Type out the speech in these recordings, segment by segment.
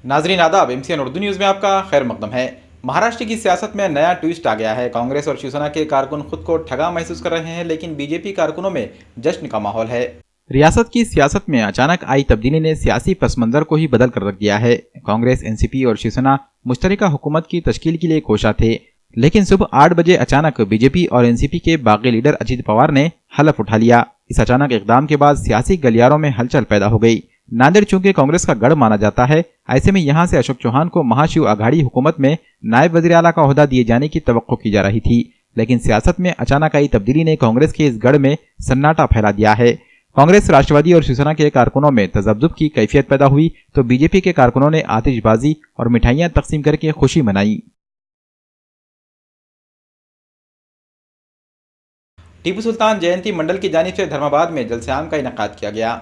ناظرین آداب، MCN Urdu news میں آپ کا خیر مقدم ہے۔ مہاراشٹر کی سیاست میں نیا ٹوئسٹ آ گیا ہے۔ کانگریس اور شیوسینا کے کارکن خود کو ٹھگا محسوس کر رہے ہیں، لیکن بی جے پی کارکنوں میں جشن کا ماحول ہے۔ ریاست کی سیاست میں اچانک آئی تبدیلی نے سیاسی پس منظر کو ہی بدل کر رکھ دیا ہے۔ کانگریس، NCP اور شیوسینا مشترکہ حکومت کی تشکیل کے لیے کوشاں تھے، لیکن صبح 8 بجے اچانک بی جے پی اور NCP کے باغی لیڈر اجیت پوار نے حلف اٹھا لیا۔ اس اچانک اقدام کے بعد سیاسی گلیاروں میں ہلچل پیدا ہو گئی۔ ناندیڑ چونکہ کانگریس کا گڑھ مانا جاتا ہے، ایسے میں یہاں سے اشوک چوہان کو مہاشیو اگھاڑی حکومت میں نائب وزیر اعلیٰ کا عہدہ دیے جانے کی توقع کی جا رہی تھی، لیکن سیاست میں اچانک آئی تبدیلی نے کانگریس کے اس گڑھ میں سناٹا پھیلا دیا ہے۔ کانگریس، راشٹروادی اور شیوسینا کے کارکنوں میں تذبذب کی کیفیت پیدا ہوئی تو بی جے پی کے کارکنوں نے آتش بازی اور مٹھائیاں تقسیم کر کے خوشی منائی۔ ٹیپو سلطان جینتی منڈل کی جانب سے دھرم آباد میں جلسہ عام کا انعقاد کیا گیا۔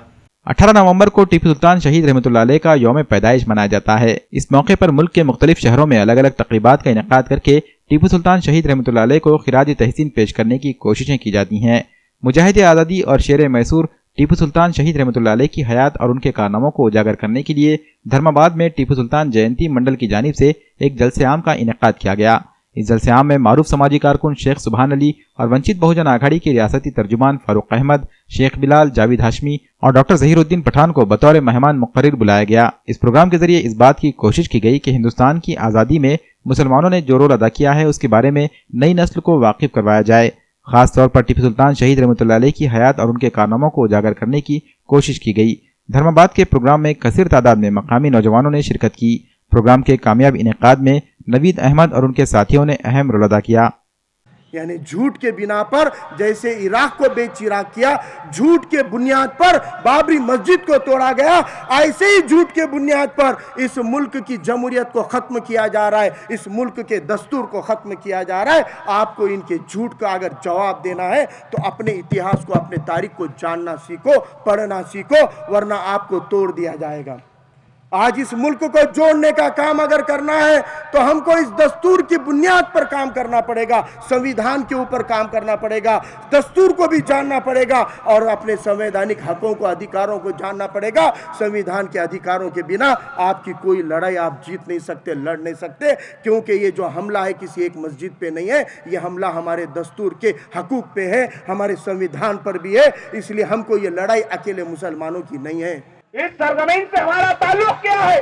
18 نومبر کو ٹیپو سلطان شہید رحمۃ اللہ علیہ کا یوم پیدائش منایا جاتا ہے۔ اس موقع پر ملک کے مختلف شہروں میں الگ الگ تقریبات کا انعقاد کر کے ٹیپو سلطان شہید رحمۃ اللہ علیہ کو خراج تحسین پیش کرنے کی کوششیں کی جاتی ہیں۔ مجاہد آزادی اور شیر میسور ٹیپو سلطان شہید رحمۃ اللہ علیہ کی حیات اور ان کے کارناموں کو اجاگر کرنے کے لیے دھرم آباد میں ٹیپو سلطان جینتی منڈل کی جانب سے ایک جلسہ عام کا انعقاد کیا گیا۔ اس جلسہ عام میں معروف سماجی کارکن شیخ سبحان علی اور ونچت بہوجن آگھاڑی کے ریاستی ترجمان فاروق احمد، شیخ بلال، جاوید ہاشمی اور ڈاکٹر ظہیر الدین پٹھان کو بطور مہمان مقرر بلایا گیا۔ اس پروگرام کے ذریعے اس بات کی کوشش کی گئی کہ ہندوستان کی آزادی میں مسلمانوں نے جو رول ادا کیا ہے اس کے بارے میں نئی نسل کو واقف کروایا جائے۔ خاص طور پر ٹیپو سلطان شہید رحمۃ اللہ علیہ کی حیات اور ان کے کارناموں کو اجاگر کرنے کی کوشش کی گئی۔ دھرم آباد کے پروگرام میں کثیر تعداد میں مقامی نوجوانوں نے شرکت کی۔ پروگرام کے کامیاب انعقاد میں نوید احمد اور ان کے ساتھیوں نے اہم رول ادا کیا۔ یعنی جھوٹ کے بنا پر جیسے عراق کو بے چراغ کیا، جھوٹ کے بنیاد پر بابری مسجد کو توڑا گیا، ایسے ہی جھوٹ کے بنیاد پر اس ملک کی جمہوریت کو ختم کیا جا رہا ہے، اس ملک کے دستور کو ختم کیا جا رہا ہے۔ آپ کو ان کے جھوٹ کا اگر جواب دینا ہے تو اپنے اتہاس کو، اپنے تاریخ کو جاننا سیکھو، پڑھنا سیکھو، ورنہ آپ کو توڑ دیا جائے گا۔ آج اس ملک کو جوڑنے کا کام اگر کرنا ہے تو ہم کو اس دستور کی بنیاد پر کام کرنا پڑے گا، سنویدھان کے اوپر کام کرنا پڑے گا، دستور کو بھی جاننا پڑے گا اور اپنے سنویدھانک حقوں کو، ادھیکاروں کو جاننا پڑے گا۔ سنویدھان کے ادھیکاروں کے بنا آپ کی کوئی لڑائی آپ جیت نہیں سکتے، لڑ نہیں سکتے، کیونکہ یہ جو حملہ ہے کسی ایک مسجد پہ نہیں ہے، یہ حملہ ہمارے دستور کے حقوق پہ ہے، ہمارے سنویدھان پر بھی ہے۔ اس لیے ہم کو یہ لڑائی اکیلے مسلمانوں کی نہیں ہے۔ اس سرزمین سے ہمارا تعلق کیا ہے؟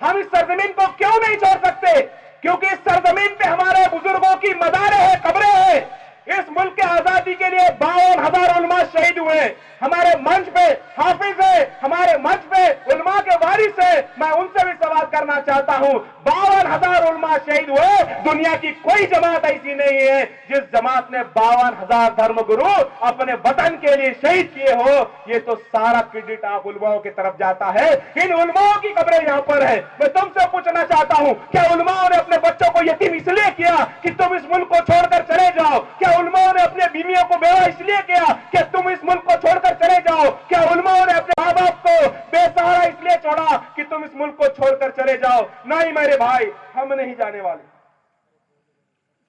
ہم اس سرزمین کو کیوں نہیں چھوڑ سکتے؟ کیونکہ اس سرزمین پہ ہمارے بزرگوں کی مزاریں ہیں، قبریں ہیں۔ اس ملک کے آزادی کے لیے 52,000 علماء شہید ہوئے۔ ہمارے منچ پہ حافظ ہے، ہمارے منچ پہ علماء کے وارث ہے۔ میں ان سے بھی سوال کرنا چاہتا ہوں، 52,000 علماء شہید ہوئے، دنیا کی کوئی جماعت ایسی نہیں ہے جس جماعت نے 52,000 دھرم گرو اپنے وطن کے لیے شہید کیے ہو۔ یہ تو سارا کریڈٹ آپ علماء کی طرف جاتا ہے۔ ان علماء کی قبریں یہاں پر ہے۔ میں تم سے پوچھنا چاہتا ہوں، کیا علماء نے اپنے بچوں کو یتیم اس لیے کیا کہ تم اس ملک کو چھوڑ کر چلے جاؤ؟ کیا علماء نے اپنے بیویوں کو بیوہ اس لیے کیا کہ تم اس ملک کو چھوڑ کر چلے جاؤ؟ کیا علماء نے اپنے ماں باپ کو بے سہارا اس لیے چھوڑا کہ تم اس ملک کو چھوڑ کر چلے جاؤ؟ نہیں میرے بھائی، ہم نہیں جانے والے۔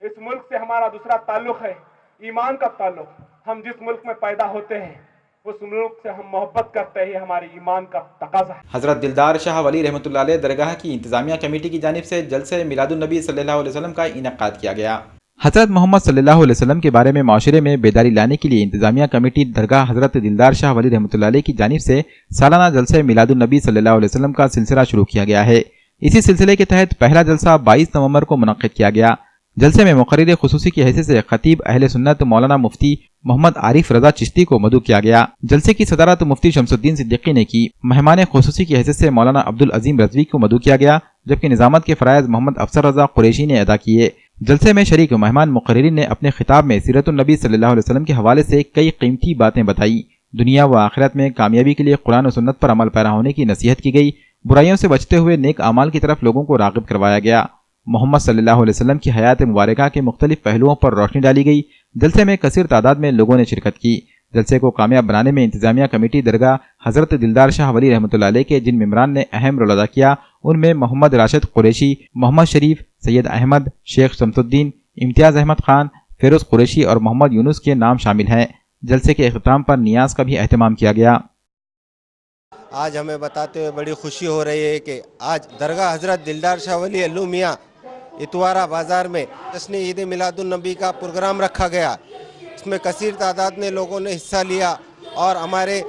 اس ملک سے ہمارا دوسرا تعلق ہے، ایمان کا تعلق۔ ہم جس ملک میں پیدا ہوتے ہیں اس ملک سے ہم محبت کرتے ہیں، ہماری ایمان کا تقاضا ہے۔ حضرت دلدار شاہ ولی رحمۃ اللہ علیہ درگاہ کی انتظامیہ کمیٹی کی جانب سے جلسہ میلاد النبی صلی اللہ علیہ وسلم کا انعقاد کیا گیا۔ حضرت محمد صلی اللہ علیہ وسلم کے بارے میں معاشرے میں بیداری لانے کے لیے انتظامیہ کمیٹی درگاہ حضرت دلدار شاہ ولی رحمۃ اللہ علیہ کی جانب سے سالانہ جلسہ میلاد النبی صلی اللہ علیہ وسلم کا سلسلہ شروع کیا گیا ہے۔ اسی سلسلے کے تحت پہلا جلسہ 22 نومبر کو منعقد کیا گیا۔ جلسے میں مقرر خصوصی کی حیثیت سے خطیب اہل سنت مولانا مفتی محمد عارف رضا چشتی کو مدعو کیا گیا۔ جلسے کی صدارت مفتی شمس الدین صدیقی نے کی۔ مہمان خصوصی کی حیثیت سے مولانا عبدالعظیم رضوی کو مدعو کیا گیا، جبکہ نظامت کے فرائض محمد افسر رضا قریشی نے ادا کیے۔ جلسے میں شریک مہمان مقررین نے اپنے خطاب میں سیرت النبی صلی اللہ علیہ وسلم کے حوالے سے کئی قیمتی باتیں بتائیں۔ دنیا و آخرت میں کامیابی کے لیے قرآن و سنت پر عمل پیرا ہونے کی نصیحت کی گئی۔ برائیوں سے بچتے ہوئے نیک اعمال کی طرف لوگوں کو راغب کروایا گیا۔ محمد صلی اللہ علیہ وسلم کی حیات مبارکہ کے مختلف پہلوؤں پر روشنی ڈالی گئی۔ جلسے میں کثیر تعداد میں لوگوں نے شرکت کی۔ جلسے کو کامیاب بنانے میں انتظامیہ کمیٹی درگاہ حضرت دلدار شاہ ولی رحمۃ اللہ علیہ کے جن ممبران نے اہم رول ادا کیا، ان میں محمد راشد قریشی، محمد شریف، سید احمد، شیخ شمس الدین، امتیاز احمد خان، فیروز قریشی اور محمد یونس کے نام شامل ہیں۔ جلسے کے اختتام پر نیاز کا بھی اہتمام کیا گیا۔ آج ہمیں بتاتے ہوئے بڑی خوشی ہو رہی ہے کہ آج درگاہ حضرت دلدار شاہ ولی اللہ میاں اتوارا بازار میں جشن عید میلاد النبی کا پروگرام رکھا گیا. اس میں کثیر تعداد میں لوگوں نے حصہ لیا اور ہمارے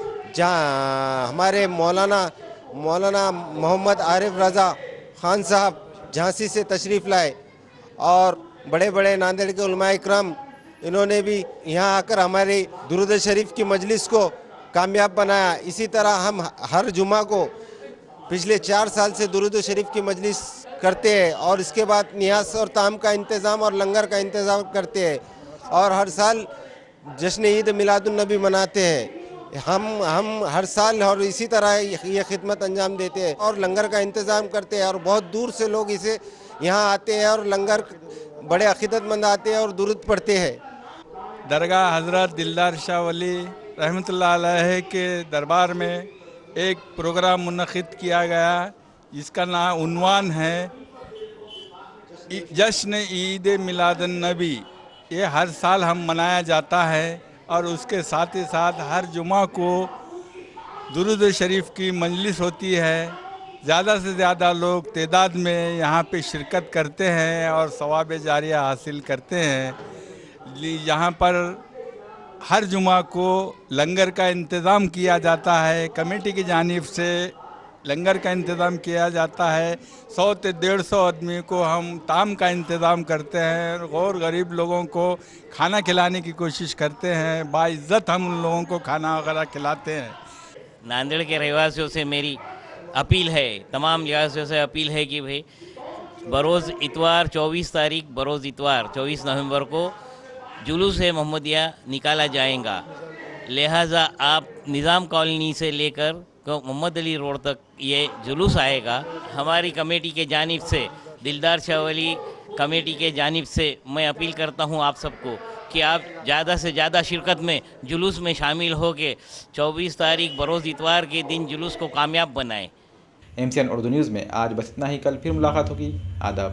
مولانا محمد عارف رضا خان صاحب جھانسی سے تشریف لائے اور بڑے بڑے ناندیڑ کے علماء اکرام انہوں نے بھی یہاں آ کر ہماری درود شریف کی مجلس کو کامیاب بنایا. اسی طرح ہم ہر جمعہ کو پچھلے 4 سال سے درود شریف کی مجلس کرتے ہیں اور اس کے بعد نیاز اور طعام کا انتظام اور لنگر کا انتظام کرتے ہیں اور ہر سال جشن عید میلاد النبی مناتے ہیں. ہم ہر سال اور اسی طرح یہ خدمت انجام دیتے ہیں اور لنگر کا انتظام کرتے ہیں اور بہت دور سے لوگ اسے یہاں آتے ہیں اور لنگر بڑے عقیدت مند آتے ہیں اور درود پڑھتے ہیں. درگاہ حضرت دلدار شاہ ولی رحمۃ اللہ علیہ کے دربار میں ایک پروگرام منعقد کیا گیا جس کا نام عنوان ہے جشن عید میلاد النبی. یہ ہر سال ہم منایا جاتا ہے اور اس کے ساتھ ہی ساتھ ہر جمعہ کو درود شریف کی مجلس ہوتی ہے. زیادہ سے زیادہ لوگ تعداد میں یہاں پہ شرکت کرتے ہیں اور ثواب جاریہ حاصل کرتے ہیں. یہاں پر ہر جمعہ کو لنگر کا انتظام کیا جاتا ہے. کمیٹی کی جانب سے لنگر کا انتظام کیا جاتا ہے. 100 سے 150 آدمی کو ہم طعام کا انتظام کرتے ہیں. غور غریب لوگوں کو کھانا کھلانے کی کوشش کرتے ہیں. باعزت ہم ان لوگوں کو کھانا وغیرہ کھلاتے ہیں. ناندیڑ کے رہواسیوں سے میری اپیل ہے، تمام رہواسیوں سے اپیل ہے کہ بھئی بروز اتوار 24 تاریخ بروز اتوار 24 نومبر کو جلوس محمدیہ نکالا جائے گا. لہٰذا آپ نظام کالونی سے لے کر محمد علی روڈ تک یہ جلوس آئے گا. ہماری کمیٹی کے جانب سے دلدار شاہ ولی کمیٹی کے جانب سے میں اپیل کرتا ہوں آپ سب کو کہ آپ زیادہ سے زیادہ شرکت میں جلوس میں شامل ہو کے 24 تاریخ بروز اتوار کے دن جلوس کو کامیاب بنائیں. MCN اردو نیوز میں آج بس اتنا ہی. کل پھر ملاقات ہوگی. آداب.